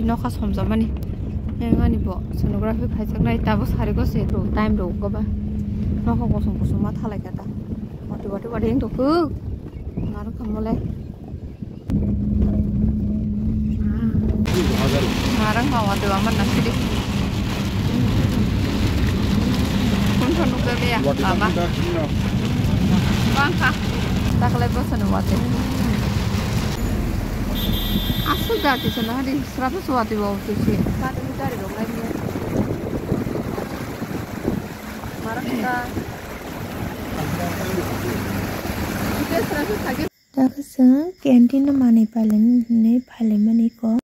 nokha somjamani engani bo sonography khaijaknai tabo sari ko se do time do goba nokha kosong kosong ma thalai kata mati bati bati eng to ku maru kamole marang hawa do aman nasidi kun thonu ke ya ama bangka tak lepo sonowate asu dati sana hari 100 wati waktu sih kata mencari dong lainnya marah kita tak sang canteen mani paling ne paling mani ko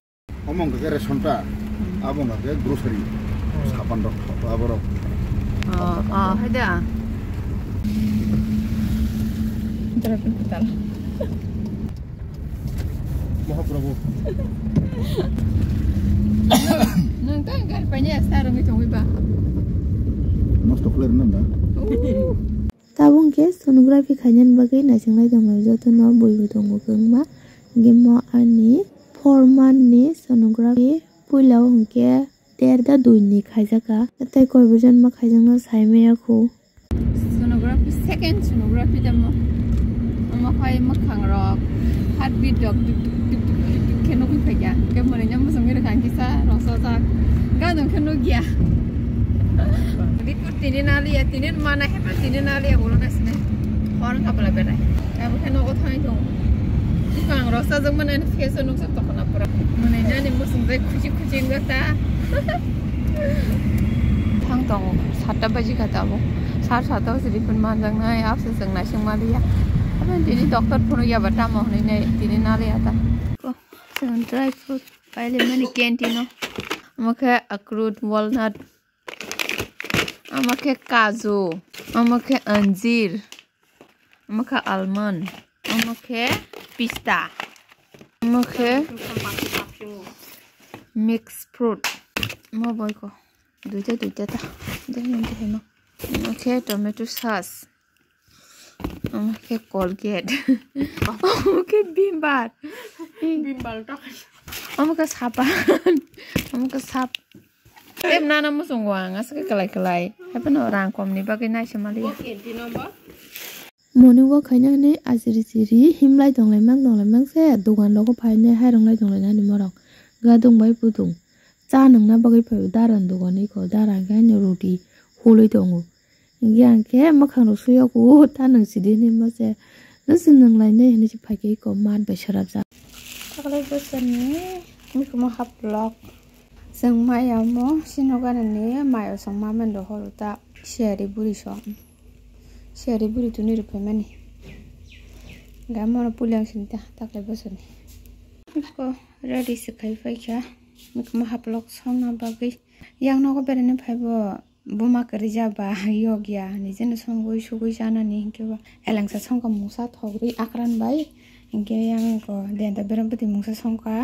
omong ke restoran abong ke grocery sapan dok aboro ada terapin kita Mahaprabhu. Nang kan banyak sarung itu iba. Mas to clear nanda. Tabung ke sonography khanyan bagai nasinglai dong joto no boibu dong gengma gemo ani 4 month ni sonography pulau hongke terda duini khajaka tai koi bujan ma khajang no saime yakho sonography second sonography damo ama khai makhang rok heartbeat dog keno ku phaya ke mane nyam song re kan kisa roso sa ga dong keno gya bikur tinin ali ya tinin mana hepa tinin ali ya bolo nasne horan kapala berai abu keno ko thai dong kang rosa jong mane face nuk sa tokona pura mane nyani musung dai khuji khuji ngata thang tong 7 baji kata bo 7 sri pun manjang nai apse jang na sing malia aben tini dokter pun ya bata mo nei tini nali ata ko sen dry fruit paile mani canteen amake akrut walnut amake kaju amake anjir amake almond amake pista amake mixed fruit mo boy ko duita ta dehno amake tomato sauce amake Colgate amake bimbal tak amake sapan amake sap em nana musung wang aske kelai happen orang kom ni bagai nai semali moni wa khanya ne ajiri jiri himlai donglai mang se dogan logo phaine hai ronglai donglai na ni morok ga dong bai pudung cha nang na bagai phai daran dogan ni ko daran ga ne roti holoi dongo yang ke makhang ro suya ko ta nang sidi ni ma se nasin nang lai ne ni phai ke ko man ba sharap ja taklai bosan ni mi ko ma hap lok sang maya mo sinogan ni mayo sang mamen do holuta sheri buri so sheri buri tu ni rupai mani ga mo pulang sinta taklai bosan ni ko ready sekai phai kya mi ko ma hap lok song na bagai yang no ko berene phai bo buma kari jaba yogya nijene songoi sugoi jana ni hinkewa elangsa songka musa thogri akran bai hinke yang ko denta berampati musa songka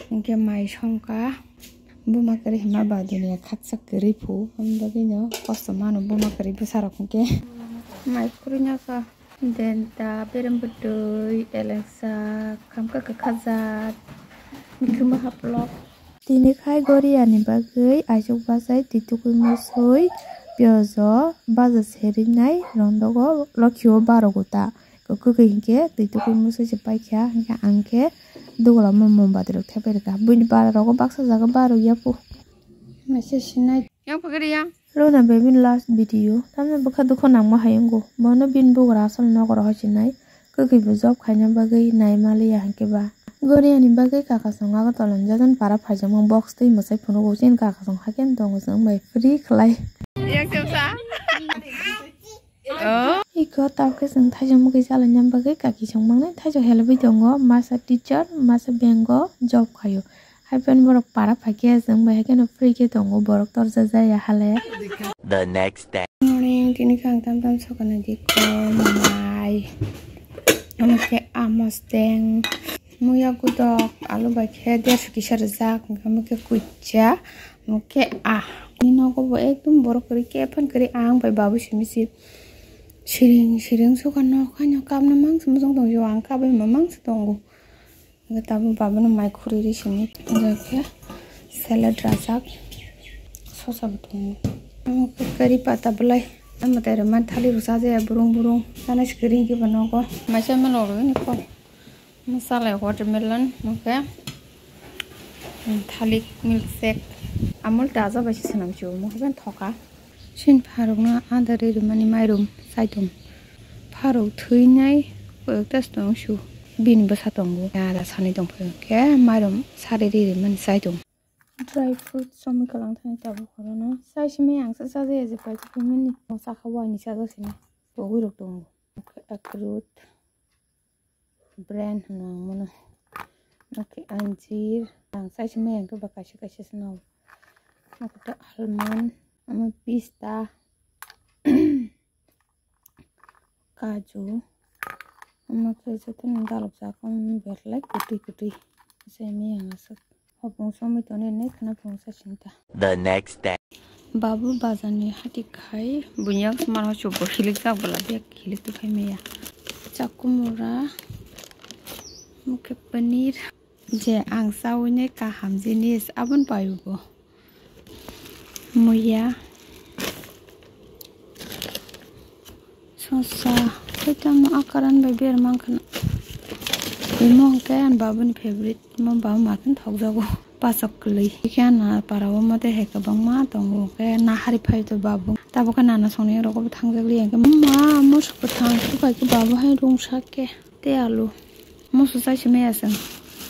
hinke mai songka buma kari himar ba dunia khatsak kari phu hamdagi no kostomano buma kari busara kunke mai kurinya ka denta berambutoi elangsa kamka khazat mikuma haplok tini khai goriani bagai ajok basai titukui musoi pyozo baza serinai rondogo lokyo barogota kokuke hinke titukui musoi jepai kya hinke angke dogola momom badrok theberka buini bararogo baksa jaga baro yapu message sinai yang pagari yang lona babin last video tamne bakha dukho nangma hayengo mono bin bogra asal nogoro hosinai kokuke job khaina bagai nai mali hanke ba Goriani bagai kakasong aga tolong jajan para pajamang box tei masai puno gosin kakasong haken dong sang mai free khlai yang semsa oh iko tawke sang thajong mugi jalan nyam bagai kaki songmang nai thajo helbi dongo masa teacher masa bengo job khayo haipen borok para phake sang mai haken free ke dongo borok torja jaya hale the next day morning kini kang tam sokana dikko mai amake amosteng muya gudok alu bakhe 150 kisar jak muke kucha muke nino ko bo ekdum boro kori ke phan kori ang bai babu simisi siring so kan no kanyo kam na mang sumsong dong yo ang ka bai mamang stongo ngata bu babu no mai khuri ri sini jakya salad rajak sosa betung kari pata belai ama tera man thali rusa je burung sana screen ki bano ko macam mana lo ni ko masala watermelon muka thali milkshake amul taza basi sanam chu muka thoka sin pharok na adare mani mairum saidum pharok thuinai tas tong shu bin basa tongo ada sani dong pho ke mairum sari ri mani saidum dry fruit somi kalang thani tabu khorona sai shime yang sa sa je pa ki mini sa khawa ni sa ga sini to wi rok tong akrut brand na mono okay anjir yang sai shime yang ke bakashi kashi snow aku almond ama pista kaju ama ke jatan dalok sakon berlek kuti semi yang asak The next day. Babu bazani hati khai bunyak mara chobo hilik jak bola bek hilik tu khai meya chakumura muke paneer je ang sawne ka hamjinis abun payugo muya sosa kitam akaran beber mangkhana Imong kan babun favorite mo ba makan thok jago pasok kli kana parawo mate heka bangma tongo ke na hari phai to babu tabo kana na sone ro ko thang jagli ke ma mo sok thang tu kai ke babu hai rong sakke te alu mo so sai me asan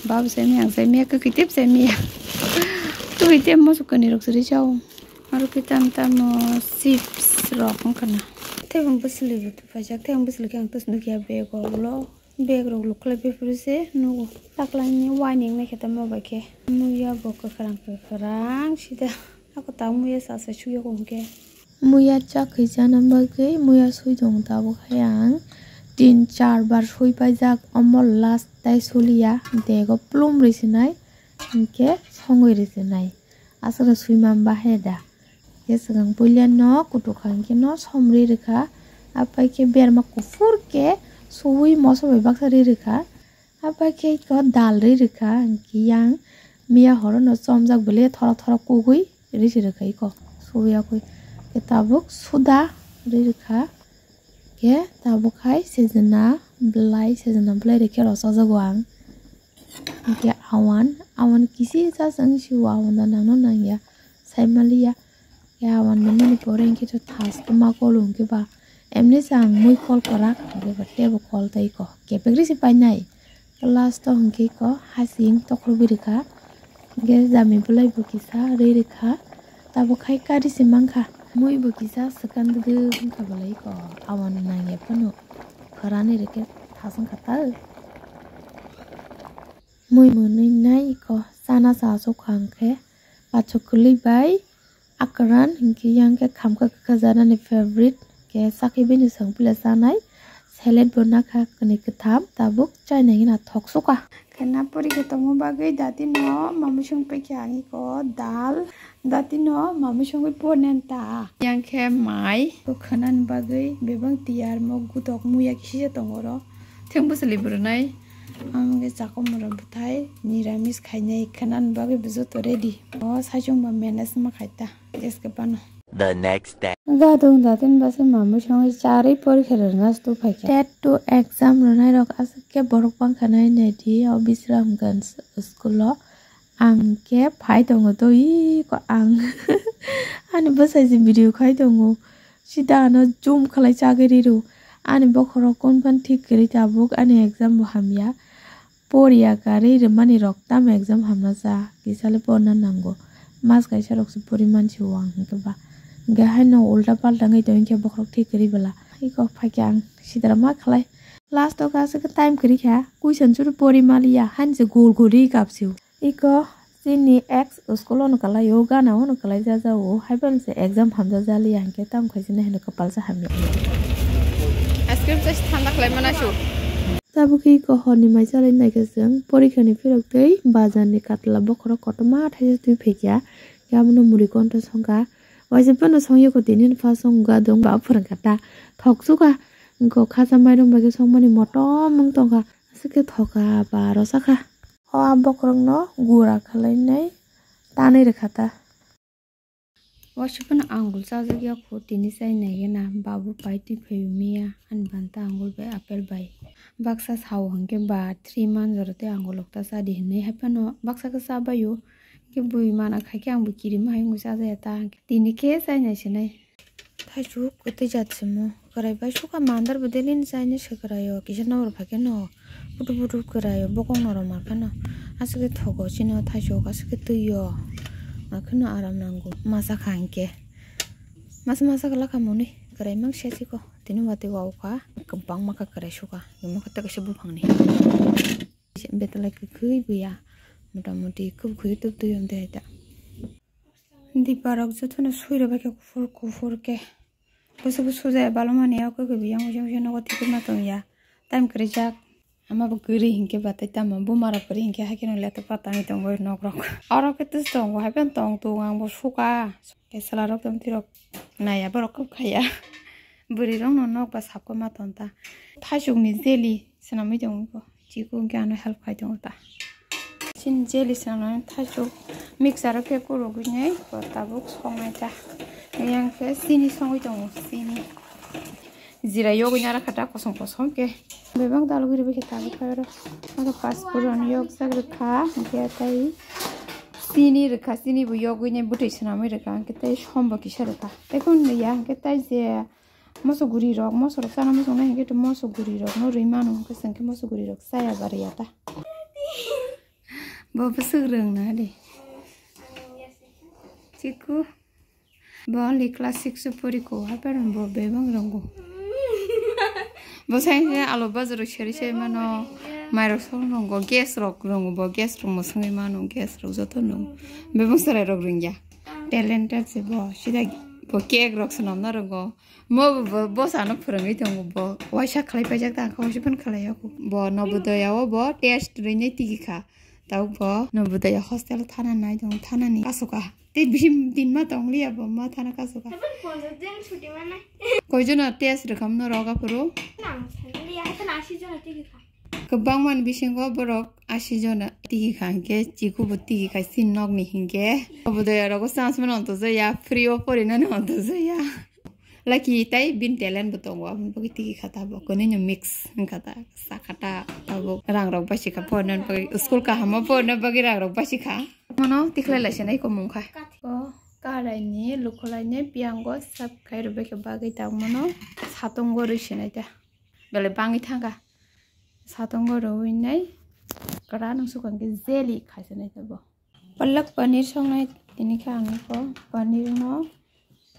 babu se me ang se me ka kitip se me tu kitip mo so kani rok sri chau aru kitam tam chips ro kana te bang busli tu pajak te bang busli ke ang tus nu kya be ko lo beg rok lukla be purse no taklani warning na kheta ma ba ke muya bok kharang sida aku ta muya sa sa chu yo ke muya cha khijana ba ke muya sui dong ta bo khayang 3-4 bar sui pa jak amol last tai sulia dego plum risinai ke songoi risinai asara sui mam ba heda yesagang pulian no kutu khang ke no somri rekha apai ke berma kufur ke Suwi moso bebak sari rika apa ke ko dal ri rika yang mia horo no somjak bele thora kugui ri rika ko suwi akoi ke tabuk suda ri rika ke tabuk hai sejana blai rike rosa jagwang ke awan kisi sa sang shiwa awan da nang no nang ya saimalia ke awan meni poreng ke to thas ke ma ko lung ke ba emni sang mui kol korak ke bate bo kol tai ko ke pegri si pai nai kelas to hngki ko hasing tokro birika ge jami bulai bo kisa re rekha tabo khai kari si mangkha mui bo kisa sakan de hngka bulai ko awan nang ye pano kharani reke thasang khata mui monai nai ko sana sa so khang ke pachokli bai akaran hngki yang ke khamka khajana ni favorite ke sakhi bini sang pula sanai salad bonaka kani katham tabuk chai nai na thoksuka kana pori ke tomo bagai dati no mamusung pe kyangi ko dal dati no mamusung pe ponenta yang ke mai ko khanan bagai bebang tiar mo gutok muya kisi tongoro thengbu selibur nai amge chakomora buthai niramis khainai khanan bagai bujo to ready o sajung ba menas ma khaita deske pano The next day. Gadung datin base mamu songi cari porikha ngas tu phai tet to exam ronai rok aske borok pangkhanai nei di Bisramganj school lo angke phai tongo to I ko ang ani basai ji video khai tongo sida no zoom khalai chageri ru ani bokhoro konpan thik keri tabuk ani exam bo hamya poria kari remani rok tam exam hamna sa kisale porna nango mas kaisa rok su poriman chiwang ke ba gahano ulta palta ngai toin ke bokrok thik keri bala iko phakyang sidra ma khlai last to ka se time keri kha question churu porimalia hanje gol gori kapsiu iko sini x school no kala yoga na no kala ja ja o haibal se exam hamja jali anke tam khaisine heno kapal sa hamya script just thanda khlai mana shu tabuki ko honi mai chale nai ke jeng porikha ni phirok tei bazar ni katla bokrok kotoma thaise tu phekya yamno muri konta songka Wajibano songyo ko dinin fa songga dong ba phurangata thoksuka ko khaja mairong bage songmani motom mung tongka asike thoka ba rosaka ho abokrong no gura khalai nai tanai rekhata washipun angul sajagya khotini sai naigena babu pai ti pheyumia an banta angul bai apel bai baksa saw hangke ba 3 month jorote angul okta sadi hinne hapano baksa ka sabayo ke bui mana khake ang bukiri mai ngusa jata tini ke sai nai sinai thaichu kote jatsimo karai bai suka mandar bedelin sai ne sekarayo kisana or phake no putu putu karayo bokong noro markano asike thogo chino thaichu asike tuyo makano aram nangu masa khangke masa kala kamuni karai mang sesiko tinu wati wa ka kempang maka karai suka yemo kata kesebu phangni betala kui buya motamuti খুব খুই তো তুই আমতে এটা দিপারক যতনে সুইরে বাকে কুফুরকে বসে বসে যায় ভালো মানে আও কই বিয়া মুজে মুজে নগো ঠিক মত ইয়া টাইম করে যাক আমা বগরি হিংকে বাতাই তাম বুমারা পরি হিংকে হাকিন লেতে পাতানি তং বই নগরক আর কে তুস তং হাইবেন তং তু আং ব সুকা কেসলা রক তম তিরক নায়া বরক খায়া বুরি রং নক বা সাবকো মাতনতা থাইসুগনি জেলি সনামি দং ko jiku ke ano help khai dong ta sin jeli sana thaisu mixer ke kuro gunai ko tabuk songai ta yang ke sini songoi dong sini zira yogo nyara khata kosong ke bebang dalu giri be ta ba ro ada passport on yog sag kha ke tai sini rekha sini bu yogo ne butai sana mai rekha ke tai sombo ki sara ta ekon ya ke tai je moso guri rok moso rok sana moso nai ke to moso guri rok no rimano ke sangke moso guri rok saya bariata bo besureng na de chiku bo li class 6 pori ko haparan bo bebang rongo bo sai alo bazar sheri se mano mairo song rongo gas rok rongo bo gas rok mo sangai mano gas rok joto no bebang sare rok ringya talented se bo sida bo cake rok sanam na rongo mo bo sana phurangai tongo bo waisa khlai pajak ta khawsipan khlai ko bo nobodaya bo test rinai tigi kha tau bo nobodaya hostel thana nai dong thana ni kasuka te bim din ma tong liya bo ma thana kasuka दिन छुट्टी में ना koijona test rakam no roga puro नाम लिया है तो नाशी जो है ठीक है kebang man bisingo borok 80 jona tigi khangke chiku bo tigi khai sin nok ni hingke nobodaya rogo sans man onto ya free of porina no onto ya laki tai bin talent botong wa bagi tigi khata bo kone no mix khata sakata tabo rang rok basi kha ponan bagi school ka hama pon bagi rang rok basi kha mano tikla la senai ko mung kha ko karai ni lukolai ni piango sab khai ro beke bagi ta mano satongo ri senai ta bele bangi thanga satongo ro winai kara nang su kan ke jelly khai senai ta bo palak paneer songnai tini kha ang ko paneer no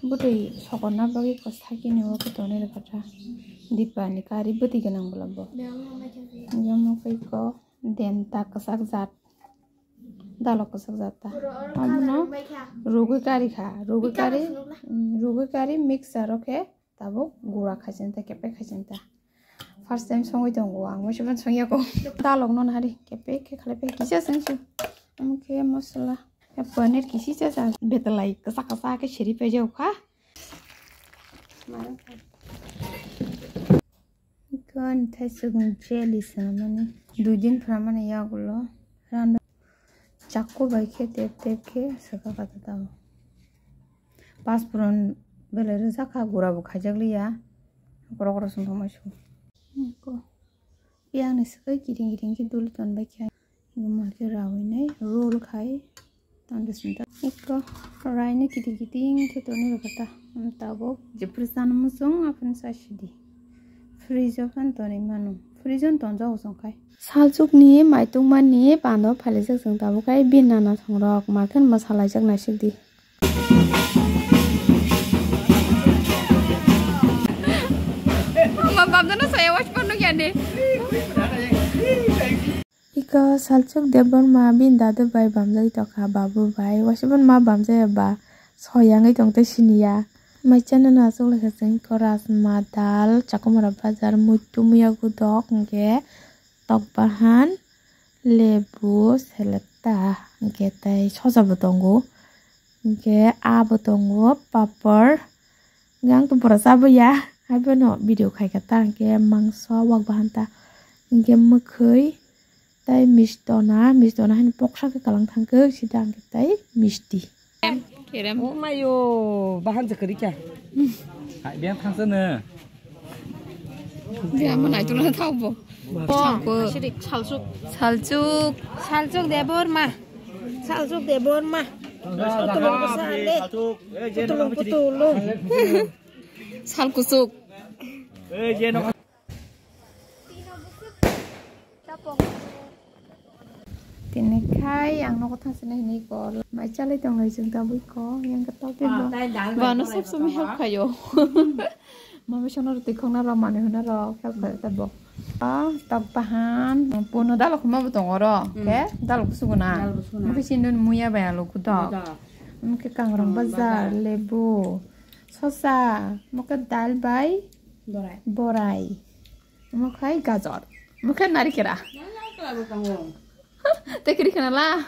butai sokona bagi ko thaki ni ko tone re kata dipani kari buti ganang bolabo yomo kai ko denta kasak zat dalok kasak zata amno rogu kari mixer oke tabo gura khajenta kepe khajenta first time songoi dong ang mo siban songya ko dalok non hari kepe ke khalepe kisa sensu amke masala ya paneer kisi cha betalai kasa ke sheri pe jau kha kan thaisugun jelly samane 2 din pramane yagulo randa chakko bai ke tep ke saka kata tam paspuron belere saka gura bu khajagli ya koro sum thamasu ko yang neskai giring ki dul ton bai kya gumal ke rawi nai roll khai tanda sinta ikko raine kiting ke tone rakata tabo jeprisan musong apun sashidi freeze open tone manu freeze on tonja usong khai saljuk ni maitung man ni pando phale jak jang tabo kai binana thangrok markhan masala jak na sikdi ma babdana saya watch ponu kyane ika salchuk debon ma bin dadu bai bamjai toka babu bai wasiban ma bamjai ba soyangai tongte sinia mai chana na sole khaseng koras ma dal chakumara bazar mutu muya gudok nge tok bahan lebu seleta nge tai soja botongo nge a botongo papor ngang tu porasa bo ya haibano video khai ka tar nge mangso wak bahan ta nge mukhoi tai misdona hani poksa ke kalang thangke sidang ke tai misti kerem Oh mayo bahan sekali kah? Hai biar tangsana. dia mana itu na tahu bo Sidik salsuk. saljuk debor mah Salsuk deh bon mah. Tulung besar deh. Tulung. sal kusuk Tini khai yang nó có thằng sinh này có mãi cha lấy chồng này chúng ta mới có yang ketok tin và nó sắp sớm help khai yo mà mấy cháu nó tự không nó làm mà nó lo help khai ta bo tak tahan pun nó đã là không bao tong oro ke đã là kusu na mungkin sini muya bayar lo kuda mungkin kangrong bazar lebu sosa mungkin dal bay borai mungkin gajor mungkin nari kira Te kiri kana lah.